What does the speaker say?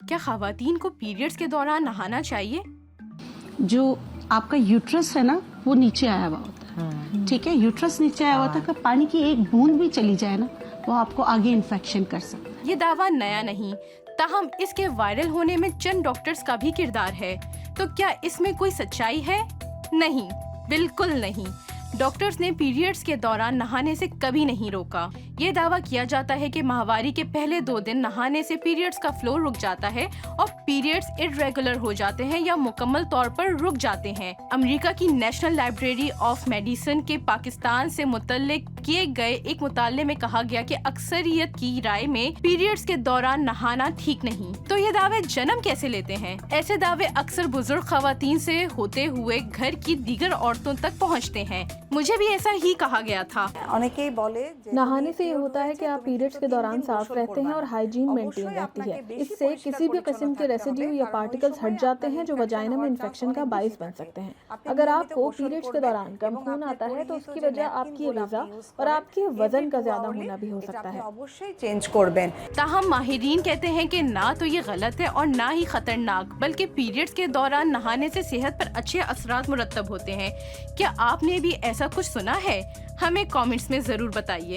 क्या ख़वातीन को पीरियड्स के दौरान नहाना चाहिए? जो आपका यूट्रस है ना वो नीचे आया हुआ होता है, ठीक है। यूट्रस नीचे आया हुआ होता है कि पानी की एक बूंद भी चली जाए ना वो आपको आगे इन्फेक्शन कर सकता है। ये दावा नया नहीं, ताहम इसके वायरल होने में चंद डॉक्टर्स का भी किरदार है। तो क्या इसमें कोई सच्चाई है? नहीं, बिल्कुल नहीं। डॉक्टर्स ने पीरियड्स के दौरान नहाने से कभी नहीं रोका। ये दावा किया जाता है कि माहवारी के पहले 2 दिन नहाने से पीरियड्स का फ्लो रुक जाता है और पीरियड्स इर्रेगुलर हो जाते हैं या मुकम्मल तौर पर रुक जाते हैं। अमेरिका की नेशनल लाइब्रेरी ऑफ मेडिसिन के पाकिस्तान से मुतल्लिक किए गए एक मुताले में कहा गया कि अक्सरियत की राय में पीरियड्स के दौरान नहाना ठीक नहीं। तो ये दावे जन्म कैसे लेते हैं? ऐसे दावे अक्सर बुजुर्ग खवातीन से होते हुए घर की दीगर औरतों तक पहुंचते हैं। मुझे भी ऐसा ही कहा गया था। नहाने से ये होता है कि आप पीरियड्स के दौरान साफ रहते हैं और हाइजीन मेंटेन रहती है। इससे किसी भी किस्म के रेसिड्यू या पार्टिकल्स हट जाते हैं जो वजाइना में इन्फेक्शन का बाइस बन सकते हैं। अगर आपको पीरियड्स के दौरान कम खून आता है तो उसकी वजह आपकी ग़िज़ा और आपके वजन का ज्यादा होना भी हो सकता है। ताहम माहिरीन कहते हैं कि ना तो ये गलत है और ना ही खतरनाक, बल्कि पीरियड्स के दौरान नहाने से सेहत पर अच्छे असरात मुरतब होते हैं। क्या आपने भी ऐसा कुछ सुना है? हमें कमेंट्स में जरूर बताइए।